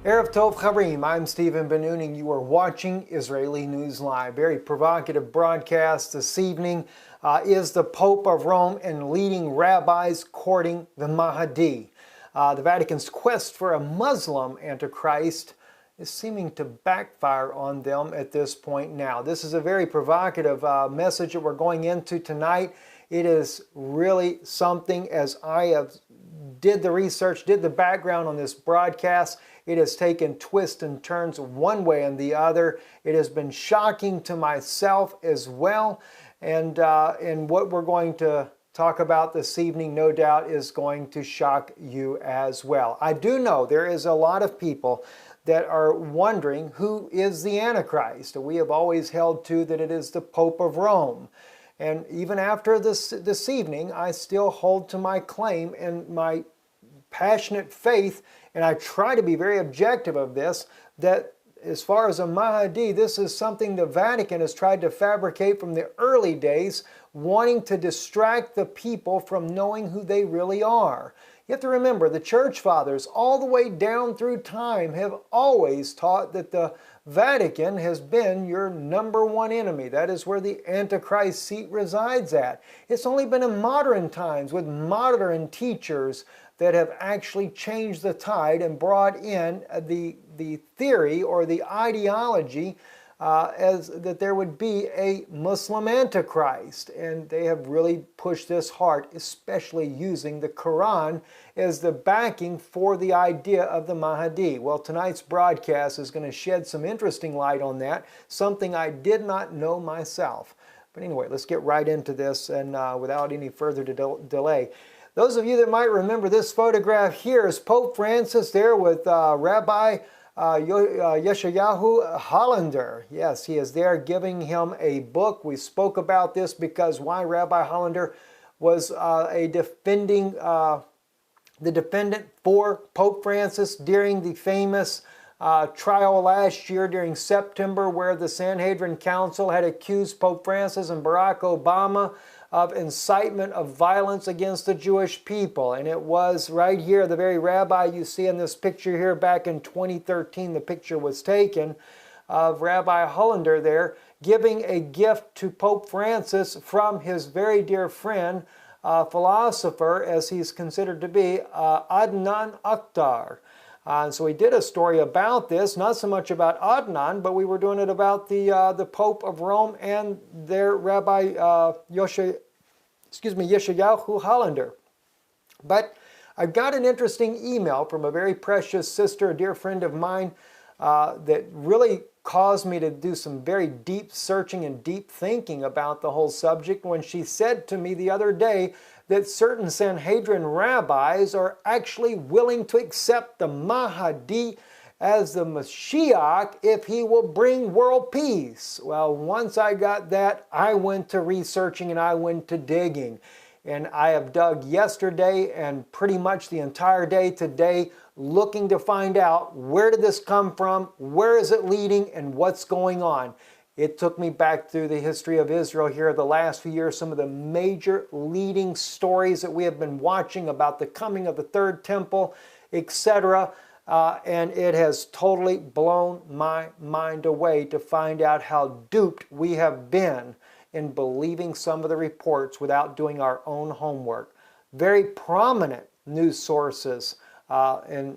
Erev Tov Charim, I'm Stephen Ben-Nun and you are watching Israeli News Live. Very provocative broadcast this evening. Is the Pope of Rome and leading rabbis courting the Mahdi? The Vatican's quest for a Muslim Antichrist is seeming to backfire on them at this point now. This is a very provocative message that we're going into tonight. It is really something, as I have did the research, did the background on this broadcast. It has taken twists and turns one way and the other. It has been shocking to myself as well. And what we're going to talk about this evening, no doubt, is going to shock you as well. I do know there is a lot of people that are wondering who is the Antichrist. We have always held to that it is the Pope of Rome. And even after this evening, I still hold to my claim and my passionate faith, and I try to be very objective of this, that as far as a Mahdi, this is something the Vatican has tried to fabricate from the early days, wanting to distract the people from knowing who they really are. You have to remember, the Church Fathers, all the way down through time, have always taught that the Vatican has been your number one enemy. That is where the Antichrist seat resides at. It's only been in modern times with modern teachers that have actually changed the tide and brought in the theory or the ideology as that there would be a Muslim Antichrist. And they have really pushed this hard, especially using the Koran as the backing for the idea of the Mahdi. Well, tonight's broadcast is going to shed some interesting light on that, something I did not know myself. But anyway, let's get right into this and without any further delay. Those of you that might remember this photograph here is Pope Francis there with Rabbi Yeshayahu Hollander. Yes, he is there giving him a book. We spoke about this because why Rabbi Hollander was the defendant for Pope Francis during the famous trial last year during September, where the Sanhedrin Council had accused Pope Francis and Barack Obama of incitement of violence against the Jewish people. And it was right here, the very rabbi you see in this picture here back in 2013, the picture was taken of Rabbi Hollander there giving a gift to Pope Francis from his very dear friend, philosopher, as he's considered to be, Adnan Oktar. So we did a story about this, not so much about Adnan, but we were doing it about the Pope of Rome and their Rabbi Yeshayahu Hollander. But I've got an interesting email from a very precious sister, a dear friend of mine, that really caused me to do some very deep searching and deep thinking about the whole subject when she said to me the other day that certain Sanhedrin rabbis are actually willing to accept the Mahdi as the Mashiach if he will bring world peace. Well, once I got that, I went to researching and I went to digging. And I have dug yesterday and pretty much the entire day today looking to find out where did this come from, where is it leading, and what's going on. It took me back through the history of Israel here the last few years, some of the major leading stories that we have been watching about the coming of the Third Temple, etc. And it has totally blown my mind away to find out how duped we have been in believing some of the reports without doing our own homework. Very prominent news sources, and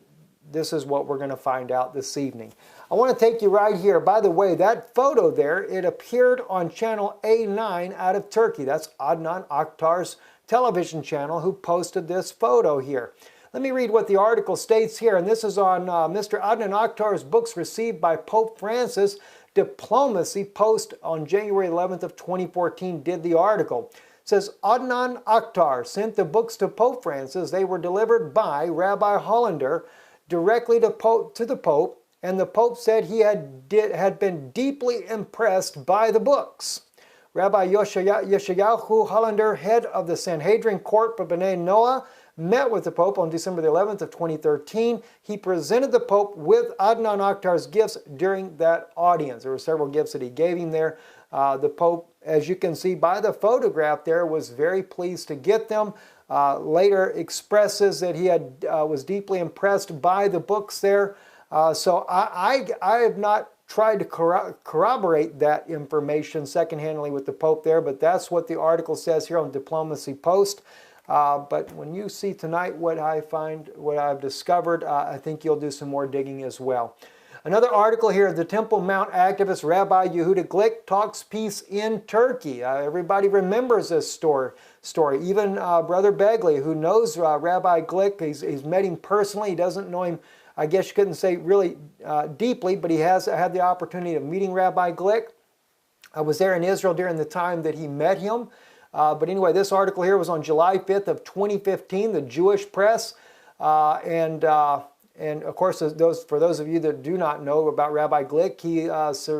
this is what we're going to find out this evening. I want to take you right here. By the way, that photo there, it appeared on channel A9 out of Turkey. That's Adnan Oktar's television channel who posted this photo here. Let me read what the article states here, and this is on Mr. Adnan Oktar's books received by Pope Francis. Diplomacy Post on January 11th of 2014 did the article. It says, Adnan Oktar sent the books to Pope Francis. They were delivered by Rabbi Hollander directly to the Pope, and the Pope said he had been deeply impressed by the books. Rabbi Yeshayahu Hollander, head of the Sanhedrin Court for B'nai Noah, met with the Pope on December the 11th of 2013. He presented the Pope with Adnan Oktar's gifts during that audience. There were several gifts that he gave him there. The Pope, as you can see by the photograph there, was very pleased to get them. Later expresses that he was deeply impressed by the books there. So I have not tried to corroborate that information secondhandly with the Pope there, but that's what the article says here on Diplomacy Post. But when you see tonight what I find, what I've discovered, I think you'll do some more digging as well. Another article here, the Temple Mount activist Rabbi Yehuda Glick talks peace in Turkey. Everybody remembers this story. Even Brother Begley, who knows Rabbi Glick, he's met him personally. He doesn't know him, I guess you couldn't say really deeply, but he has had the opportunity of meeting Rabbi Glick. I was there in Israel during the time that he met him. But anyway, this article here was on July 5th of 2015, the Jewish Press. And of course, for those of you that do not know about Rabbi Glick, he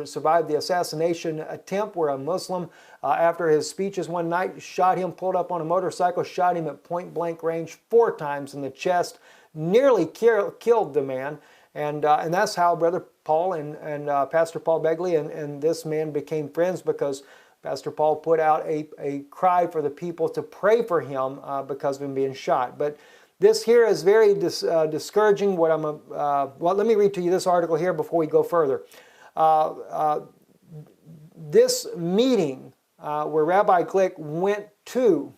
survived the assassination attempt where a Muslim, after his speeches one night, shot him, pulled up on a motorcycle, shot him at point-blank range 4 times in the chest, nearly killed the man. And that's how Brother Paul and Pastor Paul Begley and this man became friends, because Pastor Paul put out a cry for the people to pray for him because of him being shot. But this here is very discouraging. Well, let me read to you this article here before we go further. This meeting where Rabbi Glick went to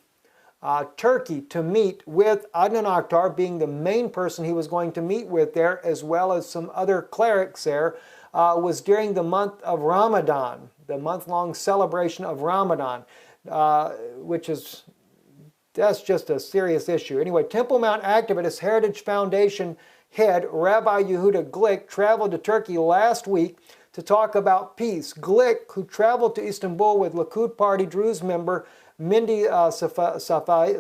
Turkey to meet with Adnan Oktar, being the main person he was going to meet with there, as well as some other clerics there, was during the month of Ramadan, the month-long celebration of Ramadan, that's just a serious issue. Anyway, Temple Mount activist Heritage Foundation head Rabbi Yehuda Glick traveled to Turkey last week to talk about peace. Glick, who traveled to Istanbul with Likud Party Druze member Mindy Safadi,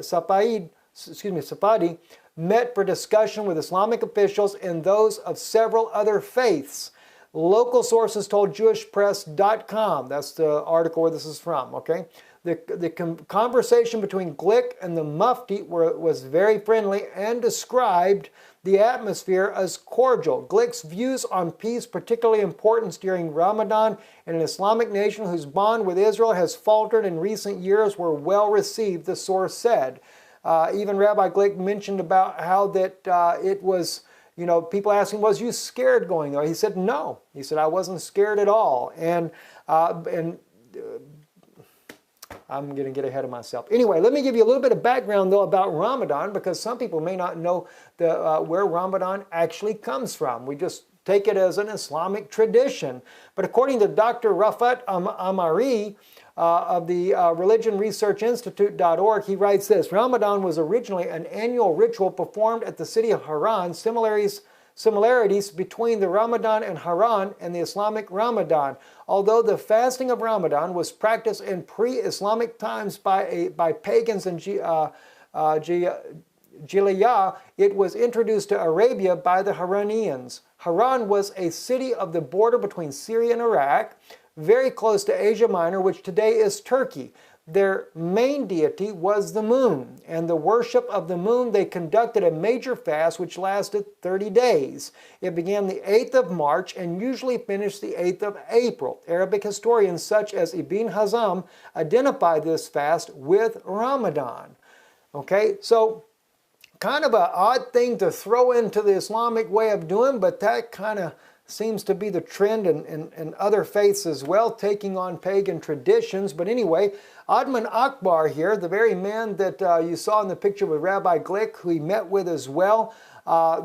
met for discussion with Islamic officials and those of several other faiths. Local sources told JewishPress.com, that's the article where this is from, okay? The conversation between Glick and the Mufti was very friendly and described the atmosphere as cordial. Glick's views on peace, particularly importance during Ramadan in an Islamic nation whose bond with Israel has faltered in recent years, were well received, the source said. Even Rabbi Glick mentioned about how that it was, you know, people asking, was you scared going there? He said, no. He said, I wasn't scared at all. And I'm going to get ahead of myself. Anyway, let me give you a little bit of background, though, about Ramadan, because some people may not know where Ramadan actually comes from. We just take it as an Islamic tradition. But according to Dr. Rafat Amari of the Religion Research Institute.org, he writes this: Ramadan was originally an annual ritual performed at the city of Haran. Similarities between the Ramadan and Haran and the Islamic Ramadan. Although the fasting of Ramadan was practiced in pre-Islamic times by pagans and Jiliyah, it was introduced to Arabia by the Haranians. Haran was a city of the border between Syria and Iraq, very close to Asia Minor, which today is Turkey. Their main deity was the moon, and the worship of the moon they conducted a major fast which lasted 30 days. It began the 8th of March and usually finished the 8th of April. Arabic historians such as Ibn Hazm identify this fast with Ramadan. Okay, so kind of an odd thing to throw into the Islamic way of doing, but that kind of seems to be the trend in other faiths as well, taking on pagan traditions. But anyway, Adnan Oktar here, the very man that you saw in the picture with Rabbi Glick, who he met with as well.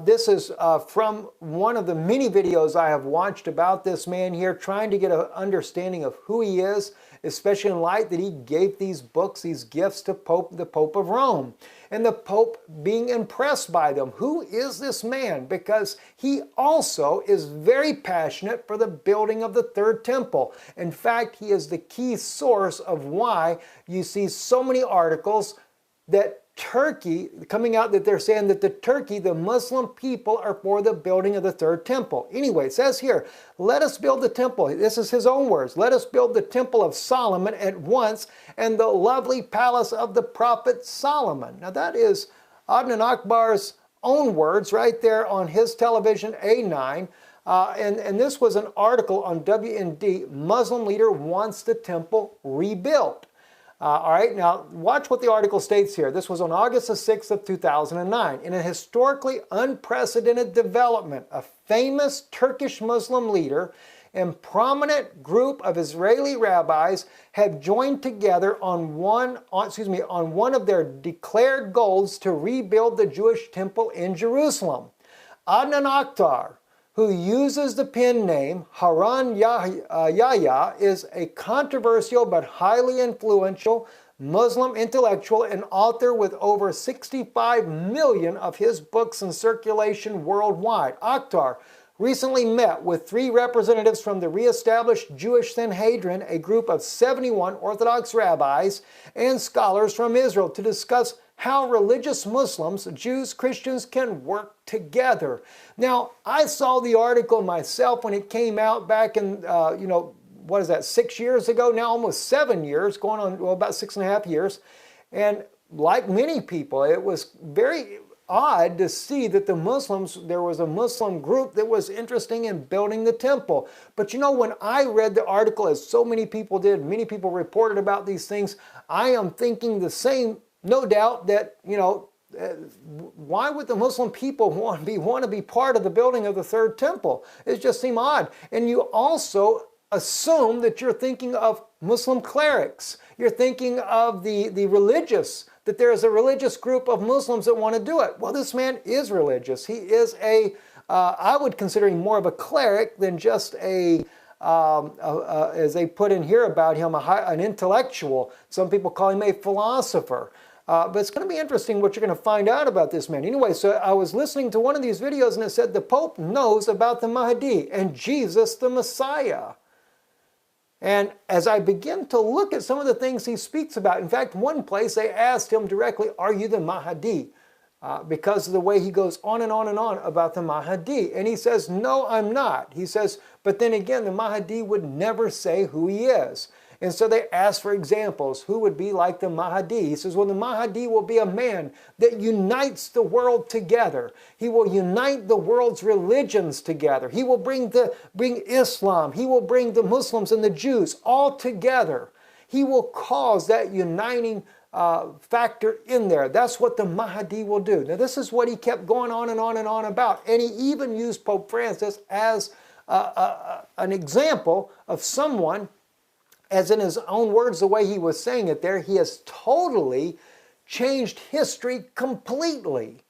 This is from one of the many videos I have watched about this man here, trying to get an understanding of who he is, especially in light that he gave these books, these gifts to the Pope of Rome. And the Pope being impressed by them. Who is this man? Because he also is very passionate for the building of the Third Temple. In fact, he is the key source of why you see so many articles that Turkey, coming out that they're saying that the Muslim people are for the building of the Third Temple. Anyway, it says here, let us build the temple. This is his own words. Let us build the temple of Solomon at once and the lovely palace of the prophet Solomon. Now that is Adnan Oktar's own words right there on his television A9. And this was an article on WND, Muslim leader wants the temple rebuilt. All right, now watch what the article states here. This was on August the 6th of 2009. In a historically unprecedented development, a famous Turkish Muslim leader and prominent group of Israeli rabbis have joined together on one of their declared goals to rebuild the Jewish temple in Jerusalem. Adnan Oktar, who uses the pen name Haran Yahya, is a controversial but highly influential Muslim intellectual and author with over 65 million of his books in circulation worldwide. Oktar recently met with 3 representatives from the re-established Jewish Sanhedrin, a group of 71 Orthodox rabbis and scholars from Israel, to discuss how religious Muslims, Jews, Christians can work together. Now, I saw the article myself when it came out back in, 6 years ago, now almost 7 years, going on, well, about 6.5 years. And like many people, it was very odd to see that there was a Muslim group that was interested in building the temple. But when I read the article, as so many people did, many people reported about these things, I am thinking the same, no doubt, that, why would the Muslim people want to be part of the building of the third temple? It just seemed odd. And you also assume that you're thinking of Muslim clerics. You're thinking of the religious, that there is a religious group of Muslims that want to do it. Well, this man is religious. He is I would consider him more of a cleric than just as they put in here about him, an intellectual. Some people call him a philosopher. But it's going to be interesting what you're going to find out about this man. Anyway, so I was listening to one of these videos and it said the Pope knows about the Mahdi and Jesus the Messiah. And as I begin to look at some of the things he speaks about, in fact, one place they asked him directly, are you the Mahdi? Because of the way he goes on and on and on about the Mahdi. And he says, no, I'm not. He says, but then again, the Mahdi would never say who he is. And so they asked for examples. Who would be like the Mahdi? He says, well, the Mahdi will be a man that unites the world together. He will unite the world's religions together. He will bring Islam. He will bring the Muslims and the Jews all together. He will cause that uniting factor in there. That's what the Mahdi will do. Now, this is what he kept going on and on and on about. And he even used Pope Francis as an example of someone, as in his own words, the way he was saying it there, he has totally changed history completely.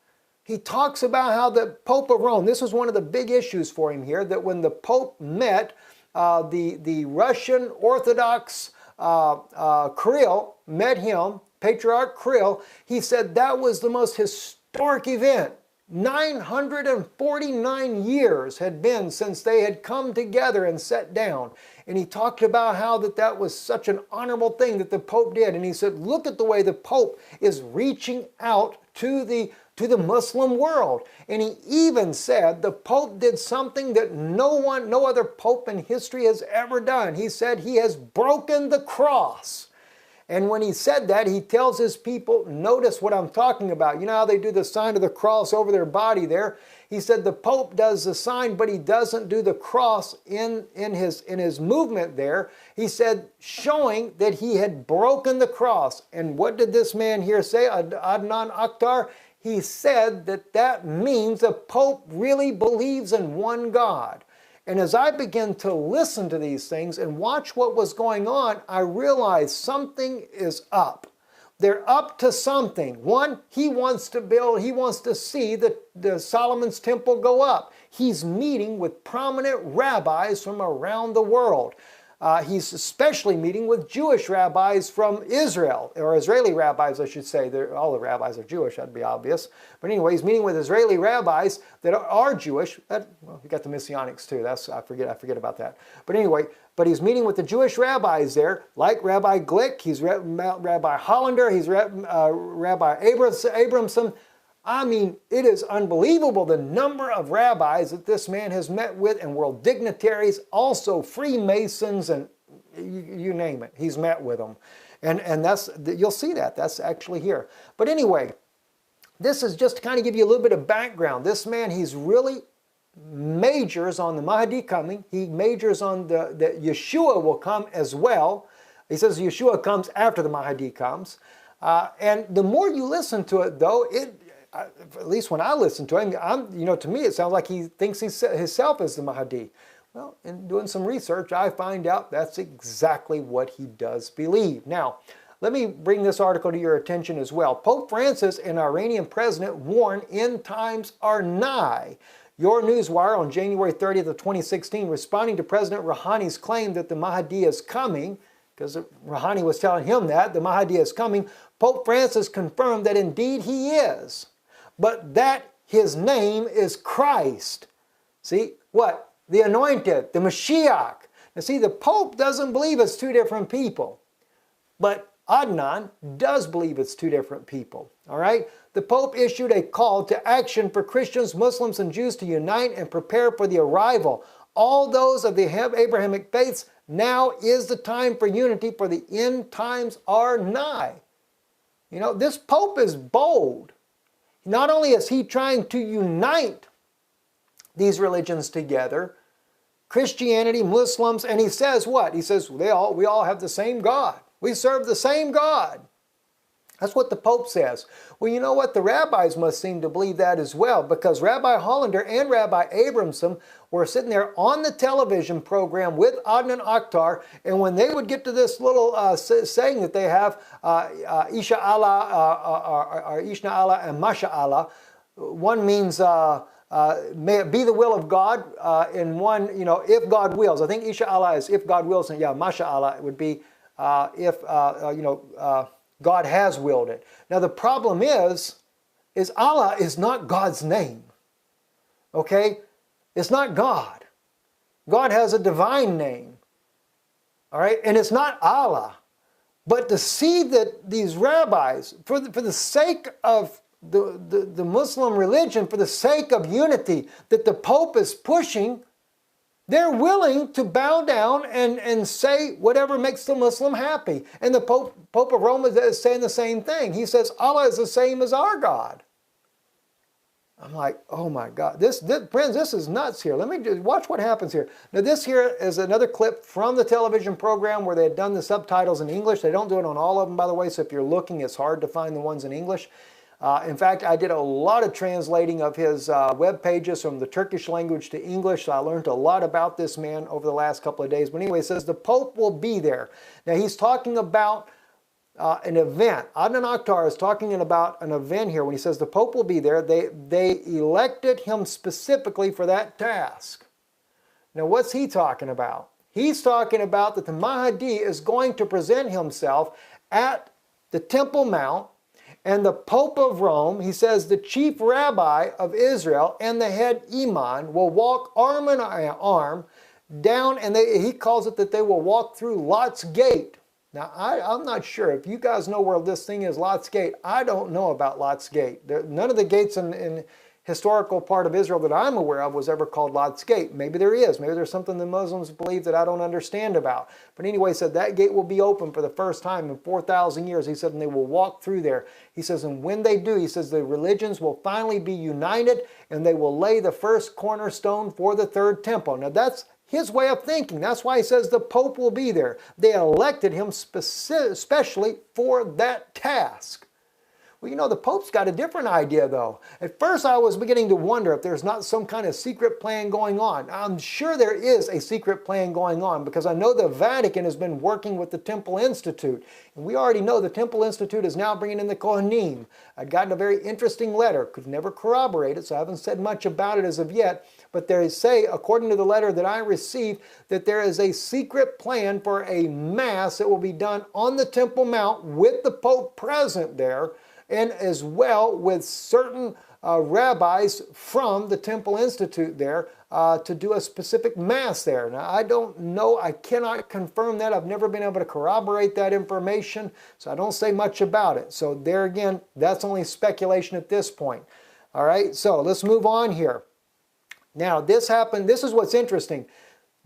He talks about how the Pope of Rome, this was one of the big issues for him here, that when the Pope met the Russian Orthodox Kirill, met him, Patriarch Kirill, he said that was the most historic event. 949 years had been since they had come together and sat down. And he talked about how that was such an honorable thing that the Pope did. And he said, look at the way the Pope is reaching out to the Muslim world. And he even said the Pope did something that no other Pope in history has ever done. He said he has broken the cross. And when he said that, he tells his people, notice what I'm talking about. You know how they do the sign of the cross over their body there? He said the Pope does the sign, but he doesn't do the cross in his movement there. He said, showing that he had broken the cross. And what did this man here say, Adnan Oktar? He said that means the Pope really believes in one God. And as I began to listen to these things and watch what was going on, I realized something is up. They're up to something. One, he wants to see the Solomon's temple go up. He's meeting with prominent rabbis from around the world. He's especially meeting with Jewish rabbis from Israel, or Israeli rabbis, I should say. All the rabbis are Jewish, that'd be obvious. But anyway, he's meeting with Israeli rabbis that are Jewish. Well, you got the Messianics too. I forget about that. But anyway, he's meeting with the Jewish rabbis there, like Rabbi Glick. He's Rabbi Hollander. He's Rabbi Abramson. I mean, it is unbelievable the number of rabbis that this man has met with, and world dignitaries, also Freemasons, and you name it. He's met with them. And you'll see that's actually here. But anyway, this is just to kind of give you a little bit of background. This man, he's really majors on the Mahdi coming. He majors on that Yeshua will come as well. He says Yeshua comes after the Mahdi comes. And the more you listen to it, though, at least when I listen to him, to me it sounds like he thinks himself is the Mahdi. Well, in doing some research, I find out that's exactly what he does believe. Now, let me bring this article to your attention as well. Pope Francis and Iranian president warn end times are nigh. Your Newswire on January 30th of 2016, responding to President Rouhani's claim that the Mahdi is coming, because Rouhani was telling him that the Mahdi is coming, Pope Francis confirmed that indeed he is, but that his name is Christ. See, what? The anointed, the Mashiach. Now see, the Pope doesn't believe it's two different people, but Adnan does believe it's two different people. All right? The Pope issued a call to action for Christians, Muslims, and Jews to unite and prepare for the arrival. All those of the Abrahamic faiths, now is the time for unity, for the end times are nigh. You know, this Pope is bold. Not only is he trying to unite these religions together, Christianity, Muslims, and he says what? He says we all have the same God. We serve the same God. That's what the Pope says. Well, you know what? The rabbis must seem to believe that as well, because Rabbi Hollander and Rabbi Abramson were sitting there on the television program with Adnan Oktar, and when they would get to this little saying that they have, Isha Allah, or Ishna Allah and Masha Allah, one means may it be the will of God, and one, if God wills. I think Isha Allah is if God wills, and yeah, Masha Allah would be if God has willed it. Now the problem is Allah is not God's name. Okay? It's not God. God has a divine name. All right? And it's not Allah. But to see that these rabbis, for the sake of the Muslim religion, for the sake of unity that the Pope is pushing, they're willing to bow down and say whatever makes the Muslim happy. And the Pope of Rome is saying the same thing. He says Allah is the same as our God. I'm like, oh my God. Friends, this is nuts here. Let me just watch what happens here. Now this here is another clip from the television program where they had done the subtitles in English. They don't do it on all of them, by the way, so if you're looking, it's hard to find the ones in English. In fact, I did a lot of translating of his web pages from the Turkish language to English, so I learned a lot about this man over the last couple of days. But anyway, it says the Pope will be there. Now, he's talking about an event. Adnan Oktar is talking about an event here when he says the Pope will be there. They elected him specifically for that task. Now, what's he talking about? He's talking about that the Mahdi is going to present himself at the Temple Mount, and the Pope of Rome, he says the chief rabbi of Israel and the head imam will walk arm in arm down, and he calls it that they will walk through Lot's Gate. Now, I'm not sure. If you guys know where this thing is, Lot's Gate, I don't know about Lot's Gate. None of the gates in historical part of Israel that I'm aware of was ever called Lot's Gate. Maybe there is. Maybe there's something the Muslims believe that I don't understand about. But anyway, he said that gate will be open for the first time in 4,000 years. He said, and they will walk through there. He says, and when they do, he says, the religions will finally be united and they will lay the first cornerstone for the third temple. Now that's his way of thinking. That's why he says the Pope will be there. They elected him especially for that task. Well, you know, the Pope's got a different idea, though. At first, I was beginning to wonder if there's not some kind of secret plan going on. I'm sure there is a secret plan going on because I know the Vatican has been working with the Temple Institute. And we already know the Temple Institute is now bringing in the Kohanim. I'd gotten a very interesting letter. Could never corroborate it, so I haven't said much about it as of yet. But they say, according to the letter that I received, that there is a secret plan for a mass that will be done on the Temple Mount with the Pope present there, and as well with certain rabbis from the Temple Institute there to do a specific mass there. Now, I don't know, I cannot confirm that. I've never been able to corroborate that information, so I don't say much about it. So there again, that's only speculation at this point. All right, so let's move on here. Now, this happened, this is what's interesting.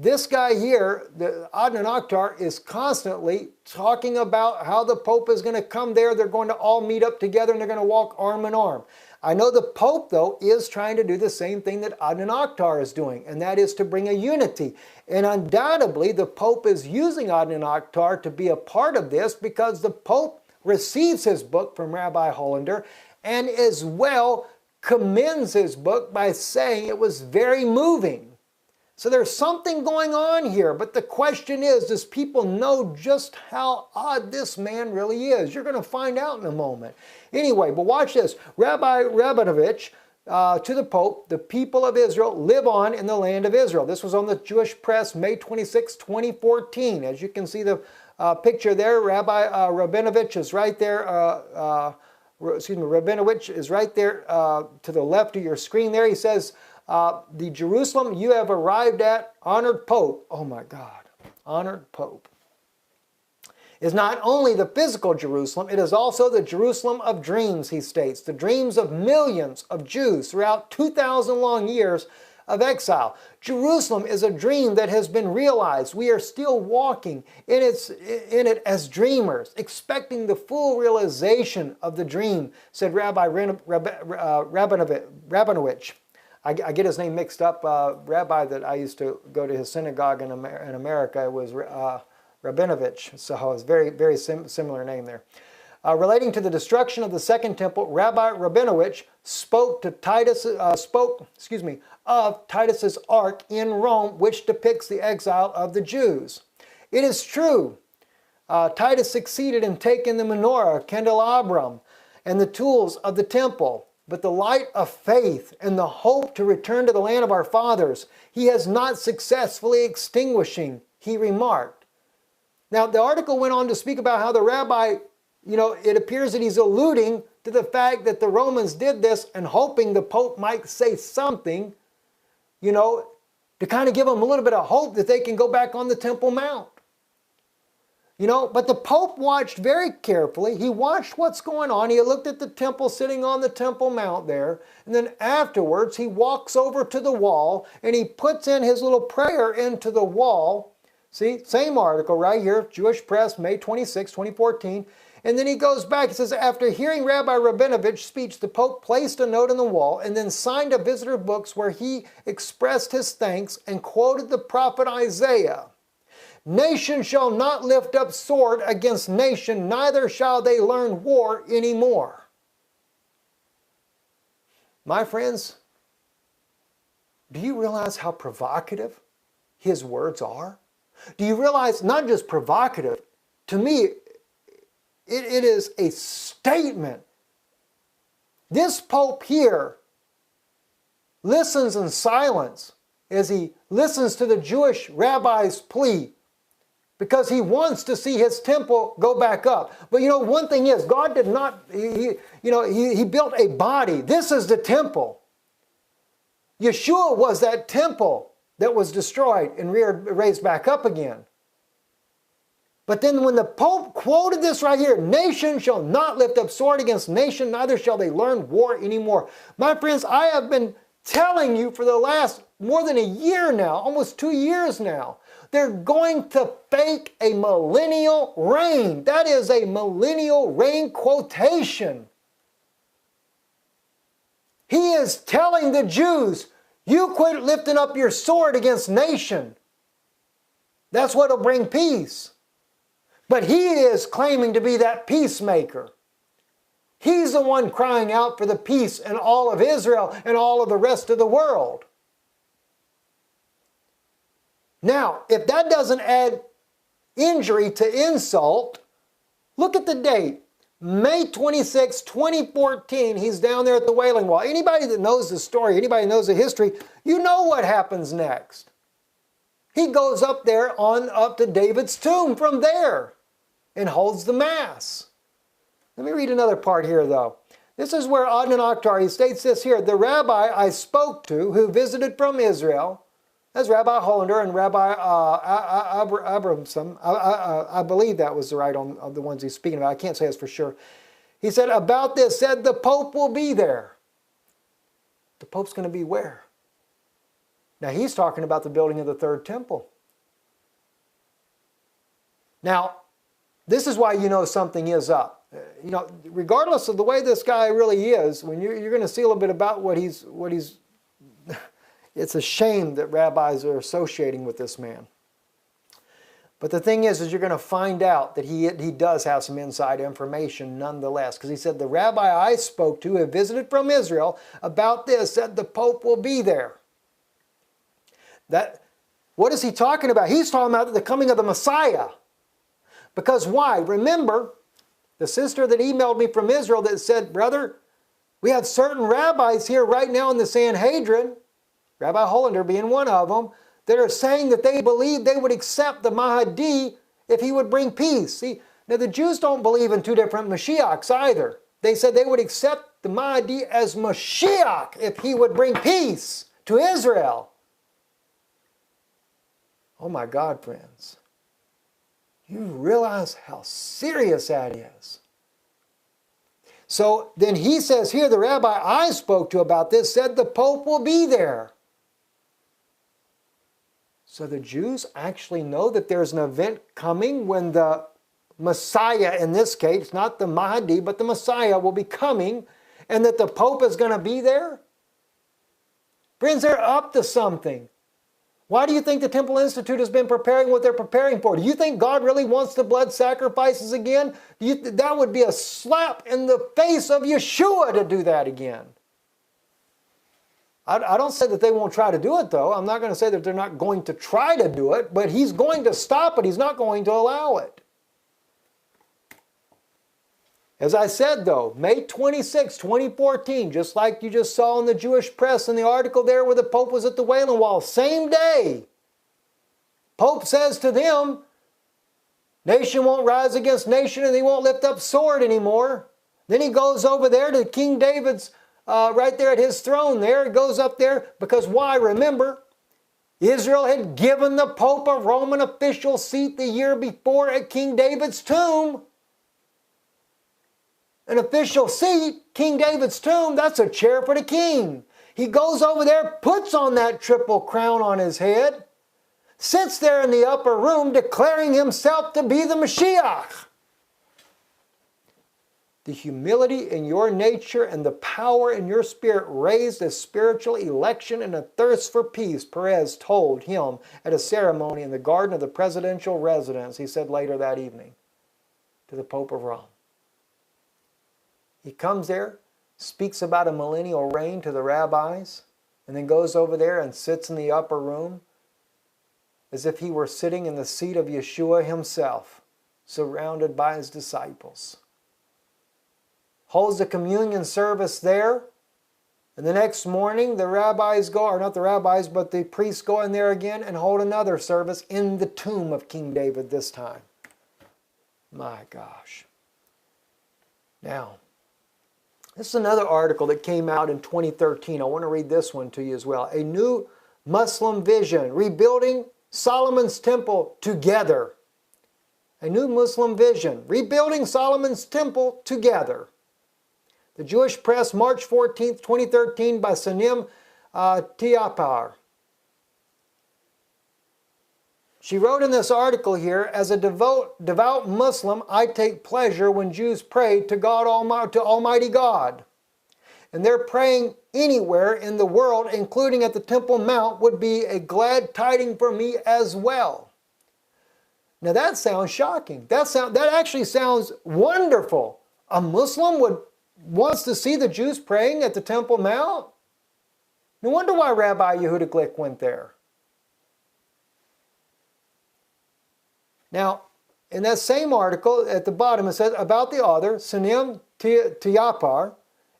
this guy here, the Adnan Oktar, is constantly talking about how the Pope is going to come there. They're going to all meet up together and they're going to walk arm in arm. I know the Pope, though, is trying to do the same thing that Adnan Oktar is doing, and that is to bring a unity. And undoubtedly, the Pope is using Adnan Oktar to be a part of this because the Pope receives his book from Rabbi Hollander and as well commends his book by saying it was very moving. So there's something going on here, but the question is, does people know just how odd this man really is? You're going to find out in a moment. Anyway, but watch this. Rabbi Rabinovich to the Pope, the people of Israel live on in the land of Israel. This was on the Jewish Press, May 26, 2014. As you can see the picture there, Rabbi Rabinovich is right there. Rabinovich is right there to the left of your screen there. He says, the Jerusalem you have arrived at, honored Pope, oh my God, honored Pope, is not only the physical Jerusalem, it is also the Jerusalem of dreams, he states, the dreams of millions of Jews throughout 2,000 long years of exile. Jerusalem is a dream that has been realized. We are still walking in it as dreamers, expecting the full realization of the dream, said Rabbi Rabinovich. I get his name mixed up. Rabbi that I used to go to his synagogue in America was Rabinovich, so it's very similar name there. Relating to the destruction of the Second Temple, Rabbi Rabinovich spoke of Titus's ark in Rome, which depicts the exile of the Jews. It is true, Titus succeeded in taking the menorah, candelabrum, and the tools of the temple. But the light of faith and the hope to return to the land of our fathers, he has not successfully extinguishing, he remarked. Now, the article went on to speak about how the rabbi, it appears that he's alluding to the fact that the Romans did this and hoping the Pope might say something, to kind of give them a little bit of hope that they can go back on the Temple Mount. But the Pope watched very carefully. He watched what's going on. He looked at the temple sitting on the Temple Mount there. And then afterwards, he walks over to the wall and he puts in his little prayer into the wall. See, same article right here, Jewish Press, May 26, 2014. And then he goes back. He says, after hearing Rabbi Rabinovich's speech, the Pope placed a note on the wall and then signed a visitor books where he expressed his thanks and quoted the prophet Isaiah. Nation shall not lift up sword against nation, neither shall they learn war anymore. My friends, do you realize how provocative his words are? Do you realize, not just provocative, to me, it is a statement. This Pope here listens in silence as he listens to the Jewish rabbi's plea, because he wants to see his temple go back up. But one thing is, God did not, he built a body. This is the temple. Yeshua was that temple that was destroyed and raised back up again. But then when the Pope quoted this right here, nation shall not lift up sword against nation, neither shall they learn war anymore. My friends, I have been telling you for the last more than a year now, almost 2 years now, they're going to fake a millennial reign. That is a millennial reign quotation. He is telling the Jews, you quit lifting up your sword against nation. That's what will bring peace. But he is claiming to be that peacemaker. He's the one crying out for the peace in all of Israel and all of the rest of the world. Now, if that doesn't add injury to insult, look at the date. May 26, 2014, he's down there at the Wailing Wall. Anybody that knows the story, anybody that knows the history, you know what happens next. He goes up there up to David's tomb from there and holds the Mass. Let me read another part here, though. This is where Adnan Oktar, he states this here. The rabbi I spoke to who visited from Israel, that's Rabbi Hollander and Rabbi Abramson. I believe that was the right on the ones he's speaking about. I can't say this for sure. He said, about this, said the Pope will be there. The Pope's going to be where? Now he's talking about the building of the third temple. Now, this is why you know something is up. Regardless of the way this guy really is, when you're going to see a little bit about what he's, it's a shame that rabbis are associating with this man. But the thing is you're going to find out that he does have some inside information nonetheless. Because he said, the rabbi I spoke to, who visited from Israel about this, said the Pope will be there. What is he talking about? He's talking about the coming of the Messiah. Because why? Remember, the sister that emailed me from Israel that said, brother, we have certain rabbis here right now in the Sanhedrin, Rabbi Hollander being one of them, that are saying that they believe they would accept the Mahdi if he would bring peace. See, now the Jews don't believe in two different Mashiachs either. They said they would accept the Mahdi as Mashiach if he would bring peace to Israel. Oh my God, friends. You realize how serious that is. So then he says here, the rabbi I spoke to about this said the Pope will be there. So the Jews actually know that there's an event coming when the Messiah, in this case, not the Mahdi, but the Messiah will be coming, and that the Pope is going to be there? Friends, they're up to something. Why do you think the Temple Institute has been preparing what they're preparing for? Do you think God really wants the blood sacrifices again? That would be a slap in the face of Yeshua to do that again. I don't say that they won't try to do it, though. I'm not going to say that they're not going to try to do it, but he's going to stop it. He's not going to allow it. As I said, though, May 26, 2014, just like you just saw in the Jewish press in the article there where the Pope was at the Wailing Wall, same day, Pope says to them, nation won't rise against nation and he won't lift up sword anymore. Then he goes over there to King David's right there at his throne there. It goes up there because why? Remember, Israel had given the Pope a Roman official seat the year before at King David's tomb. An official seat, King David's tomb, that's a chair for the king. He goes over there, puts on that triple crown on his head, sits there in the upper room declaring himself to be the Mashiach. The humility in your nature and the power in your spirit raised a spiritual election and a thirst for peace, Perez told him at a ceremony in the garden of the presidential residence, he said later that evening, to the Pope of Rome. He comes there, speaks about a millennial reign to the rabbis, and then goes over there and sits in the upper room as if he were sitting in the seat of Yeshua himself, surrounded by his disciples. Holds the communion service there, and the next morning the rabbis go, or not the rabbis, but the priests go in there again and hold another service in the tomb of King David this time. My gosh. Now, this is another article that came out in 2013. I want to read this one to you as well. A new Muslim vision, rebuilding Solomon's temple together. A new Muslim vision, rebuilding Solomon's temple together. The Jewish Press, March 14th, 2013, by Sanim Tiapar. She wrote in this article here, as a devout Muslim, I take pleasure when Jews pray to God Almighty, to Almighty God. And their praying anywhere in the world, including at the Temple Mount, would be a glad tiding for me as well. Now that sounds shocking. That actually sounds wonderful. A Muslim wants to see the Jews praying at the Temple Mount? No wonder why Rabbi Yehuda Glick went there. Now, in that same article, at the bottom, it says, about the author, Sanim Tiapar,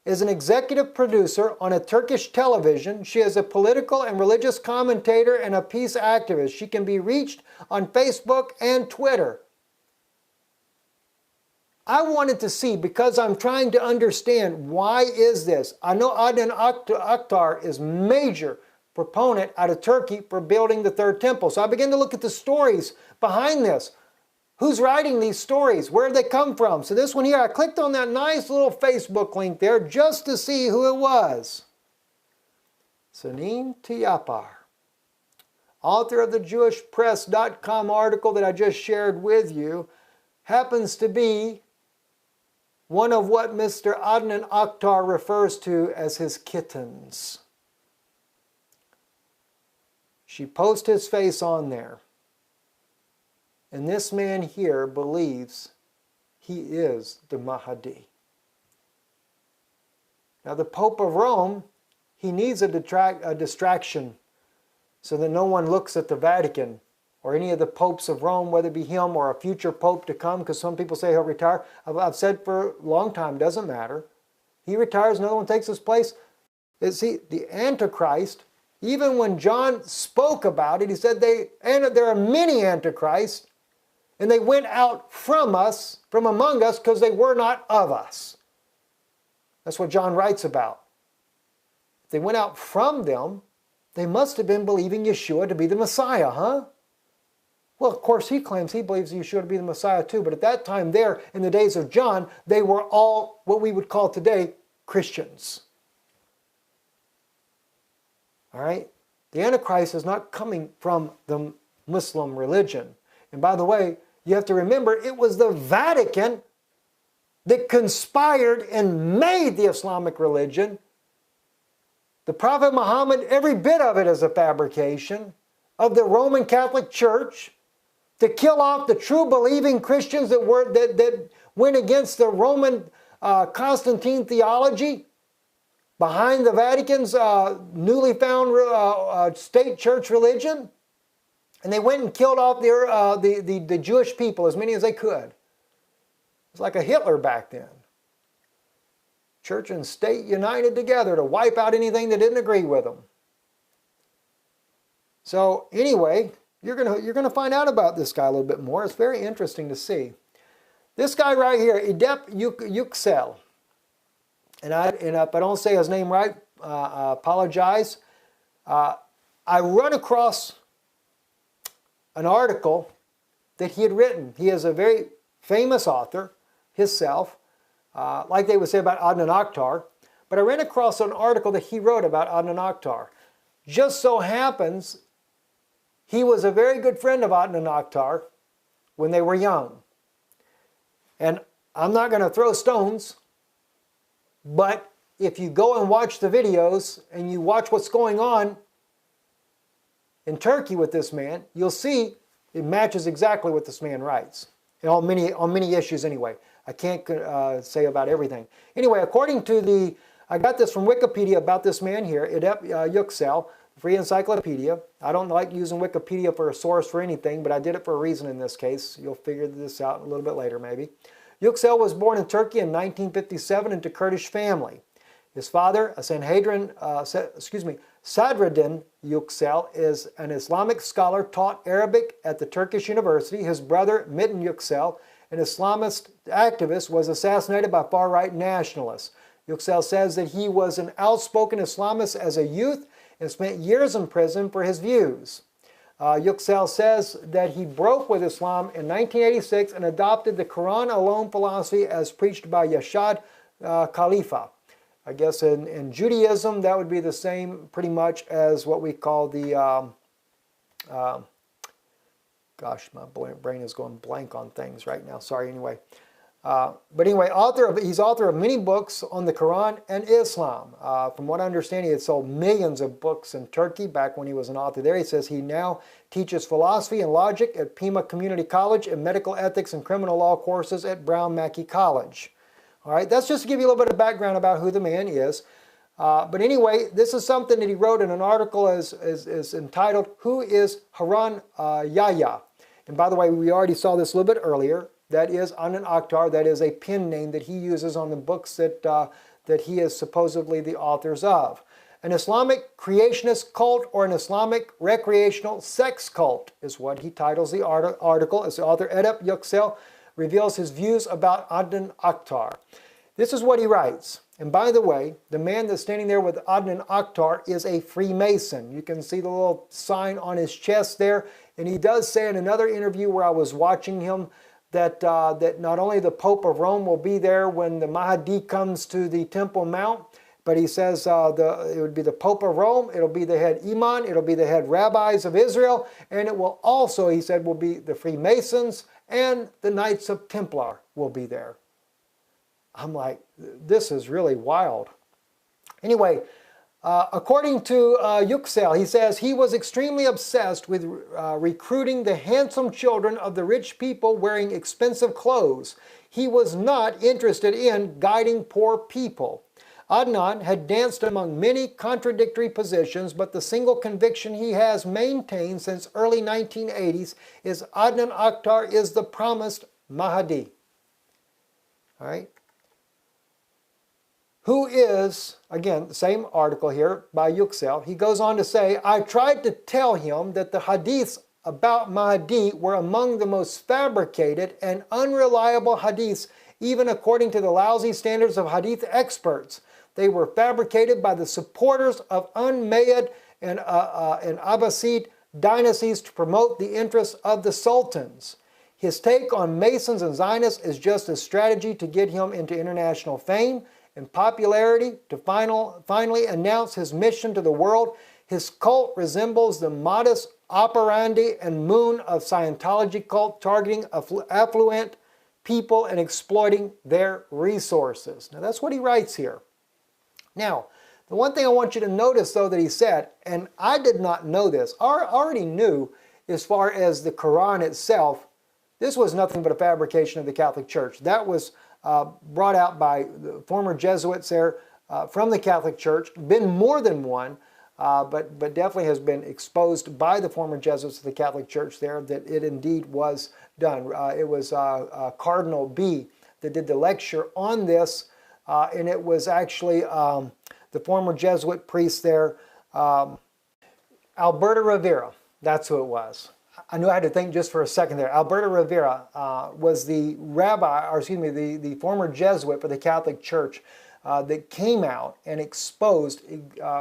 is an executive producer on a Turkish television. She is a political and religious commentator and a peace activist. She can be reached on Facebook and Twitter. I wanted to see, because I'm trying to understand, why is this? I know Adnan Oktar is major proponent out of Turkey for building the third temple. So I began to look at the stories behind this. Who's writing these stories? Where did they come from? So this one here, I clicked on that nice little Facebook link there just to see who it was. Sanim Tiapar. author of the JewishPress.com article that I just shared with you, happens to be one of what Mr. Adnan Oktar refers to as his kittens. She posted his face on there. And this man here believes he is the Mahdi. Now the Pope of Rome, he needs a distraction so that no one looks at the Vatican or any of the popes of Rome, whether it be him or a future pope to come, because some people say he'll retire. I've said for a long time, doesn't matter. He retires, another one takes his place. See, the Antichrist, even when John spoke about it, he said there are many Antichrists, and they went out from us, from among us, because they were not of us. That's what John writes about. If they went out from them, they must have been believing Yeshua to be the Messiah, huh? Well, of course, he claims he believes Yeshua to be the Messiah too, but at that time there, in the days of John, they were all what we would call today Christians. All right? The Antichrist is not coming from the Muslim religion. And by the way, you have to remember, it was the Vatican that conspired and made the Islamic religion. The Prophet Muhammad, every bit of it is a fabrication of the Roman Catholic Church to kill off the true believing Christians that went against the Roman Constantine theology behind the Vatican's newly found state church religion. And they went and killed off the Jewish people, as many as they could. It was like a Hitler back then. Church and state united together to wipe out anything that didn't agree with them. So anyway, you're gonna find out about this guy a little bit more. It's very interesting to see. This guy right here, Yuksel, and if I don't say his name right, I apologize. I run across an article that he had written. He is a very famous author himself, like they would say about Adnan Oktar. But I ran across an article that he wrote about Adnan Oktar. Just so happens, he was a very good friend of Adnan Oktar when they were young. And I'm not going to throw stones, but if you go and watch the videos and you watch what's going on in Turkey with this man, you'll see it matches exactly what this man writes. On many issues anyway. I can't say about everything. Anyway, according to I got this from Wikipedia about this man here, Yuksel, free encyclopedia. I don't like using Wikipedia for a source for anything, but I did it for a reason in this case. You'll figure this out a little bit later maybe. Yuksel was born in Turkey in 1957 into Kurdish family. His father, Sadreddin Yuksel, is an Islamic scholar, taught Arabic at the Turkish University. His brother, Mitten Yuksel, an Islamist activist, was assassinated by far-right nationalists. Yuksel says that he was an outspoken Islamist as a youth and spent years in prison for his views. Yuksel says that he broke with Islam in 1986 and adopted the Quran alone philosophy as preached by Yashad Khalifa. I guess in Judaism, that would be the same pretty much as what we call the, gosh, my brain is going blank on things right now. Sorry, anyway. But anyway, he's author of many books on the Quran and Islam. From what I understand, he had sold millions of books in Turkey back when he was an author there. He says he now teaches philosophy and logic at Pima Community College and medical ethics and criminal law courses at Brown Mackie College. All right, that's just to give you a little bit of background about who the man is. But anyway, this is something that he wrote in an article is entitled, Who is Haran Yahya? And by the way, we already saw this a little bit earlier. That is Adnan Oktar. That is a pen name that he uses on the books that he is supposedly the authors of. An Islamic creationist cult or an Islamic recreational sex cult is what he titles the article. As the author Edep Yuksel reveals his views about Adnan Oktar. This is what he writes. And by the way, the man that's standing there with Adnan Oktar is a Freemason. You can see the little sign on his chest there. And he does say in another interview where I was watching him that not only the Pope of Rome will be there when the Mahdi comes to the Temple Mount, but he says it would be the Pope of Rome, it'll be the head imam, it'll be the head rabbis of Israel, and it will also, he said, will be the Freemasons and the Knights of Templar will be there. I'm like, this is really wild. Anyway, according to Yüksel, he says he was extremely obsessed with recruiting the handsome children of the rich people wearing expensive clothes. He was not interested in guiding poor people. Adnan had danced among many contradictory positions, but the single conviction he has maintained since early 1980s is Adnan Oktar is the promised Mahdi. All right. Who is, again, the same article here by Yüksel. He goes on to say, I tried to tell him that the hadiths about Mahdi were among the most fabricated and unreliable hadiths, even according to the lousy standards of hadith experts. They were fabricated by the supporters of Umayyad and Abbasid dynasties to promote the interests of the sultans. His take on Masons and Zionists is just a strategy to get him into international fame and popularity, to finally announce his mission to the world. His cult resembles the modus operandi and moon of Scientology cult, targeting affluent people and exploiting their resources. Now that's what he writes here. Now, the one thing I want you to notice, though, that he said, and I did not know this, I already knew as far as the Quran itself, this was nothing but a fabrication of the Catholic Church. That was brought out by the former Jesuits there from the Catholic Church, been more than one, but definitely has been exposed by the former Jesuits of the Catholic Church there that it indeed was done. It was Cardinal B that did the lecture on this. And it was actually the former Jesuit priest there, Alberto Rivera. That's who it was. I knew I had to think just for a second there. Alberto Rivera was the rabbi, or excuse me, the former Jesuit for the Catholic Church that came out and exposed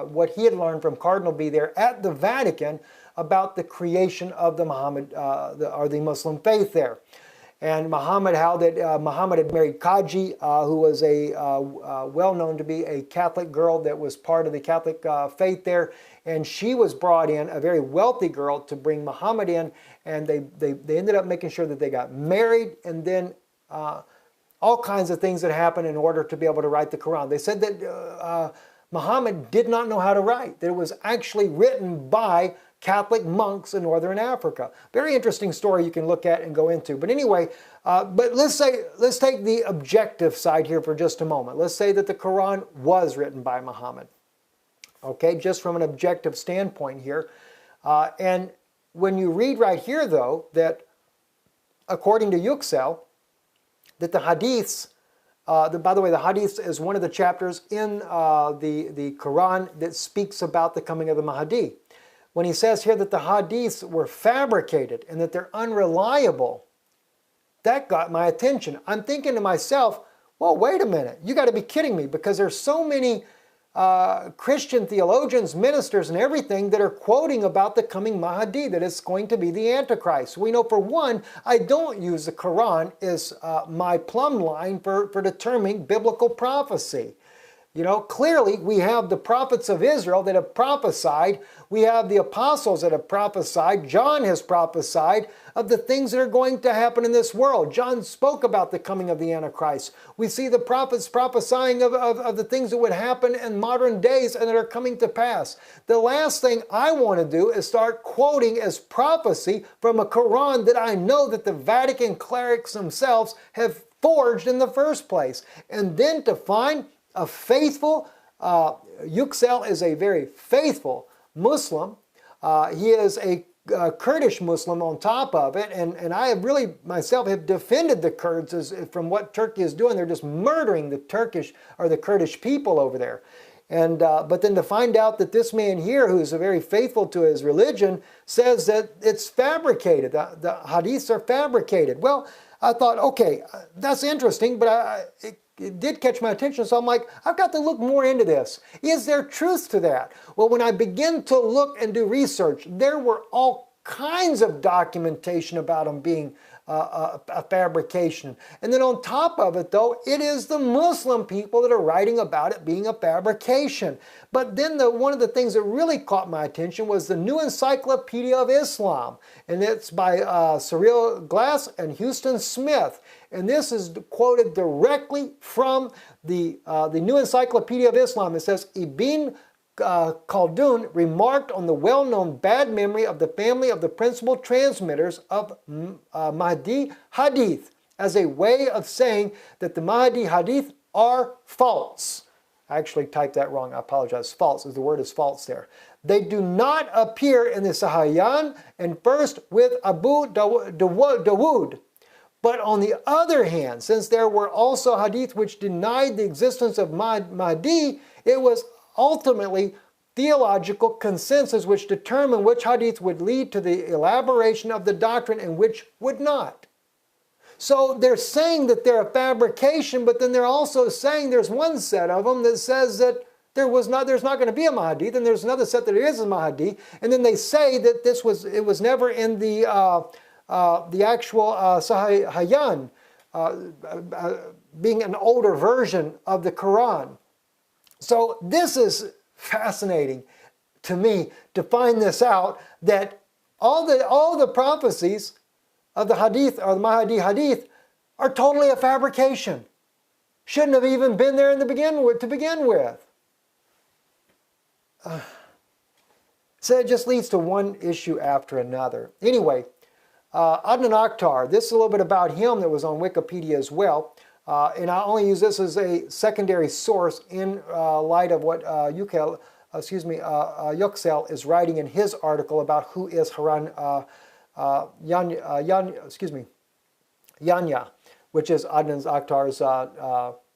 what he had learned from Cardinal B there at the Vatican about the creation of the Muhammad, or the Muslim faith there. And Muhammad, how that Muhammad had married Kaji, who was well known to be a Catholic girl that was part of the Catholic faith there. And she was brought in, a very wealthy girl, to bring Muhammad in. And they ended up making sure that they got married, and then all kinds of things that happened in order to be able to write the Quran. They said that Muhammad did not know how to write, that it was actually written by Catholic monks in northern Africa. Very interesting story you can look at and go into. But anyway, but let's take the objective side here for just a moment. Let's say that the Quran was written by Muhammad. Okay, just from an objective standpoint here. And when you read right here, though, that according to Yüksel, that the hadiths, by the way, the hadiths is one of the chapters in the Quran that speaks about the coming of the Mahdi. When he says here that the hadiths were fabricated and that they're unreliable, that got my attention. I'm thinking to myself, well, wait a minute, you got to be kidding me, because there's so many Christian theologians, ministers, and everything that are quoting about the coming Mahdi, that it's going to be the Antichrist. We know, for one, I don't use the Quran as my plumb line for determining biblical prophecy. You know, clearly we have the prophets of Israel that have prophesied. We have the apostles that have prophesied. John has prophesied of the things that are going to happen in this world. John spoke about the coming of the Antichrist. We see the prophets prophesying of the things that would happen in modern days and that are coming to pass. The last thing I want to do is start quoting as prophecy from a Quran that I know that the Vatican clerics themselves have forged in the first place. And then to find a faithful, Yüksel is a very faithful Muslim. He is a Kurdish Muslim on top of it, and I have really myself have defended the Kurds from what Turkey is doing. They're just murdering the Turkish or the Kurdish people over there. And but then to find out that this man here, who's very faithful to his religion, says that it's fabricated. The hadiths are fabricated. Well, I thought, okay, that's interesting, but it did catch my attention, so I'm like, I've got to look more into this. Is there truth to that? Well, when I begin to look and do research, there were all kinds of documentation about them being a fabrication. And then on top of it, though, it is the Muslim people that are writing about it being a fabrication. But then one of the things that really caught my attention was the New Encyclopedia of Islam. And it's by Cyril Glass and Houston Smith. And this is quoted directly from the New Encyclopedia of Islam. It says, Ibn Khaldun remarked on the well-known bad memory of the family of the principal transmitters of Mahdi Hadith as a way of saying that the Mahdi Hadith are false. I actually typed that wrong. I apologize. False. The word is false there. They do not appear in the Sahihain and first with Abu Dawood. But on the other hand, since there were also hadith which denied the existence of Mahdi, it was ultimately theological consensus which determined which hadith would lead to the elaboration of the doctrine and which would not. So they're saying that they're a fabrication, but then they're also saying there's one set of them that says that there's not going to be a Mahdi, then there's another set that there is a Mahdi, and then they say that it was never in the actual Sahihain, being an older version of the Quran. So this is fascinating to me to find this out, that all the prophecies of the Hadith or the Mahdi Hadith are totally a fabrication. Shouldn't have even been there to begin with. So it just leads to one issue after another. Anyway, Adnan Oktar, this is a little bit about him that was on Wikipedia as well. And I only use this as a secondary source in light of what Yüksel is writing in his article about who is Haran Yanya, which is Adnan Oktar's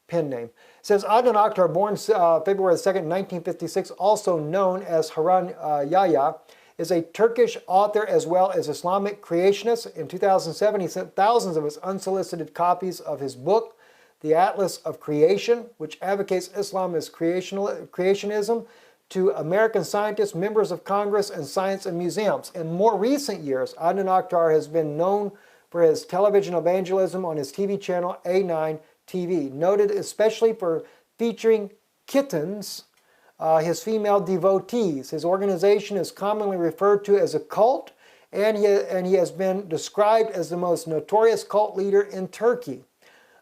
pen name. It says, Adnan Oktar, born February 2nd, 1956, also known as Haran Yahya, is a Turkish author as well as Islamic creationist. In 2007, he sent thousands of his unsolicited copies of his book, The Atlas of Creation, which advocates Islam as creationism, to American scientists, members of Congress, and science and museums. In more recent years, Adnan Oktar has been known for his television evangelism on his TV channel A9 TV, noted especially for featuring kittens, his female devotees. His organization is commonly referred to as a cult, and he has been described as the most notorious cult leader in Turkey.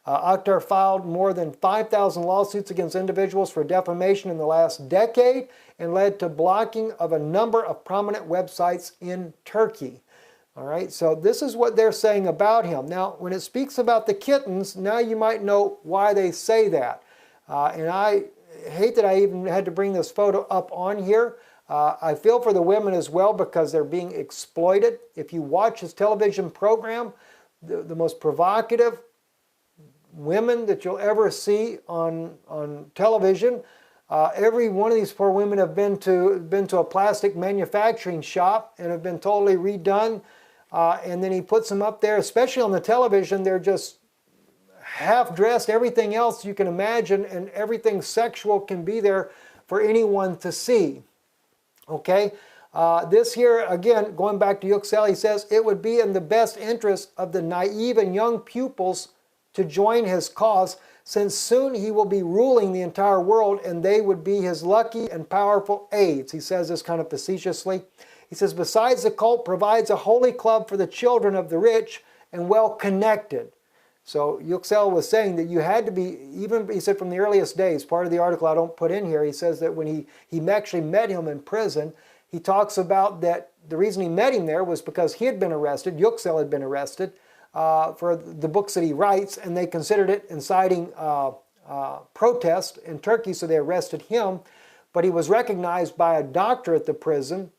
Oktar filed more than 5,000 lawsuits against individuals for defamation in the last decade and led to blocking of a number of prominent websites in Turkey. All right, so this is what they're saying about him. Now, when it speaks about the kittens, now you might know why they say that. And I hate that I even had to bring this photo up on here. I feel for the women as well because they're being exploited. If you watch his television program, the most provocative women that you'll ever see on television, every one of these poor women have been to a plastic manufacturing shop and have been totally redone. And then he puts them up there, especially on the television. They're just half-dressed, everything else you can imagine, and everything sexual can be there for anyone to see. Okay? This here, again, going back to Yüksel, he says, it would be in the best interest of the naive and young pupils to join his cause, since soon he will be ruling the entire world and they would be his lucky and powerful aides. He says this kind of facetiously. He says, besides, the cult provides a holy club for the children of the rich and well-connected. So Yüksel was saying that you had to be, even, he said, from the earliest days, part of the article I don't put in here, he says that when he actually met him in prison, he talks about that the reason he met him there was because he had been arrested, Yüksel had been arrested, for the books that he writes, and they considered it inciting protest in Turkey, so they arrested him. But he was recognized by a doctor at the prison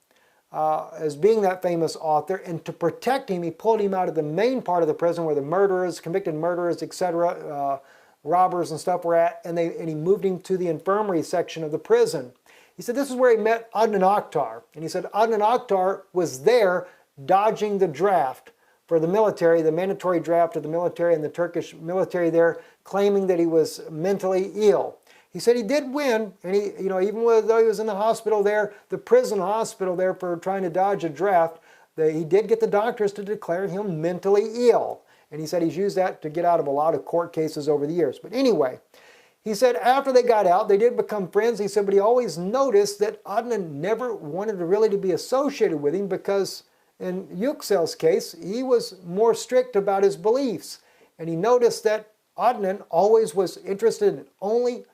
as being that famous author, and to protect him, he pulled him out of the main part of the prison where the murderers, convicted murderers, etc., robbers and stuff were at, and he moved him to the infirmary section of the prison. He said this is where he met Adnan Oktar, and he said Adnan Oktar was there dodging the draft for the military, the mandatory draft of the military, and the Turkish military there, claiming that he was mentally ill. He said he did win, and he, even though he was in the hospital there, the prison hospital there for trying to dodge a draft, he did get the doctors to declare him mentally ill. And he said he's used that to get out of a lot of court cases over the years. But anyway, he said after they got out, they did become friends. He said, but he always noticed that Adnan never wanted really to be associated with him because in Yüksel's case, he was more strict about his beliefs. And he noticed that Adnan always was interested in only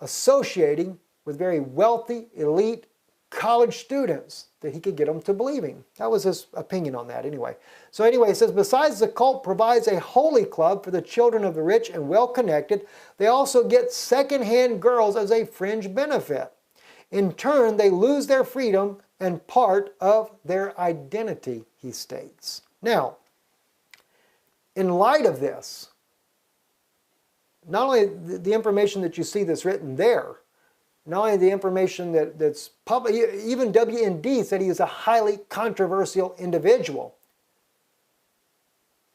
associating with very wealthy, elite college students that he could get them to believe him. That was his opinion on that anyway. So anyway, he says, besides the cult provides a holy club for the children of the rich and well-connected, they also get second-hand girls as a fringe benefit. In turn, they lose their freedom and part of their identity, he states. Now, in light of this, not only the information that you see that's written there, not only the information that's public, even WND said he is a highly controversial individual.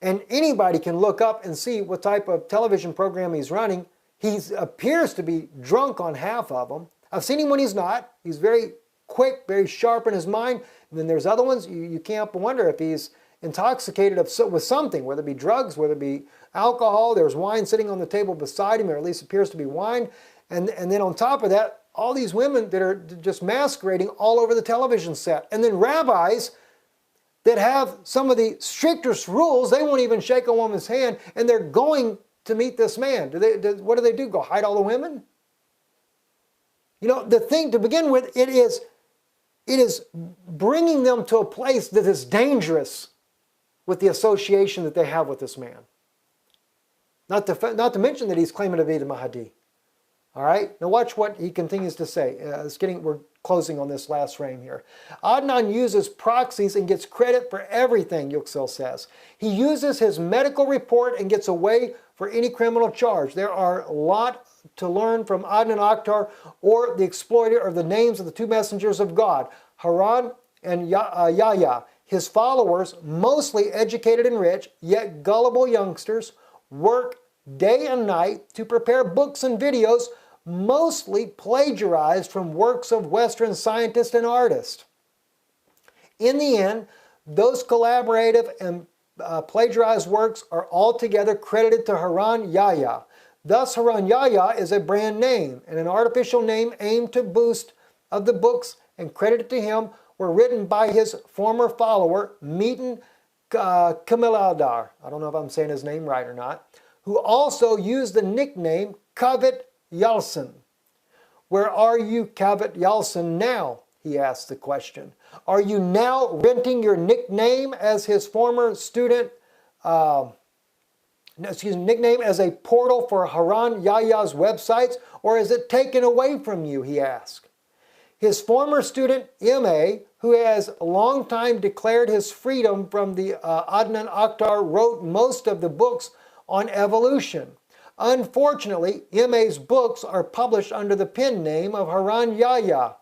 And anybody can look up and see what type of television program he's running. He appears to be drunk on half of them. I've seen him when he's not. He's very quick, very sharp in his mind. And then there's other ones, you can't wonder if he's intoxicated with something, whether it be drugs, whether it be alcohol. There's wine sitting on the table beside him, or at least appears to be wine. And then on top of that, all these women that are just masquerading all over the television set. And then rabbis that have some of the strictest rules. They won't even shake a woman's hand, and they're going to meet this man. What do? Go hide all the women? You know, the thing to begin with, it is bringing them to a place that is dangerous with the association that they have with this man. Not to mention that he's claiming to be the Mahdi. All right, now watch what he continues to say. We're closing on this last frame here. Adnan uses proxies and gets credit for everything, Yüksel says. He uses his medical report and gets away for any criminal charge. There are a lot to learn from Adnan Oktar or the exploiter or the names of the two messengers of God, Haran and Yahya. His followers, mostly educated and rich, yet gullible youngsters, work day and night to prepare books and videos mostly plagiarized from works of Western scientists and artists. In the end, those collaborative and plagiarized works are altogether credited to Haran Yahya. Thus, Haran Yahya is a brand name and an artificial name aimed to boost of the books and credited to him were written by his former follower, Metin Kamiladar. I don't know if I'm saying his name right or not, who also used the nickname Kavit Yalçın. Where are you, Kavit Yalçın, now? He asked the question. Are you now renting your nickname as his former student, nickname as a portal for Haran Yahya's websites, or is it taken away from you, he asked. His former student, M.A., who has long time declared his freedom from the Adnan Oktar, wrote most of the books on evolution. Unfortunately, M.A.'s books are published under the pen name of Haran Yahya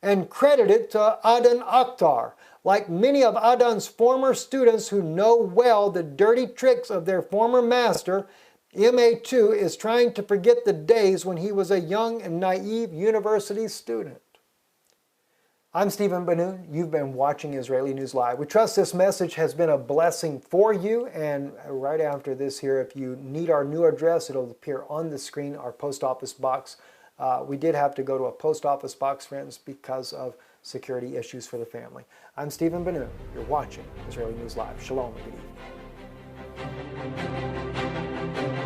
and credited to Adnan Oktar. Like many of Adnan's former students who know well the dirty tricks of their former master, M.A. too is trying to forget the days when he was a young and naive university student. I'm Stephen Ben-Nun. You've been watching Israeli News Live. We trust this message has been a blessing for you. And right after this here, if you need our new address, it'll appear on the screen, our post office box. We did have to go to a post office box, friends, because of security issues for the family. I'm Stephen Ben-Nun. You're watching Israeli News Live. Shalom and good evening.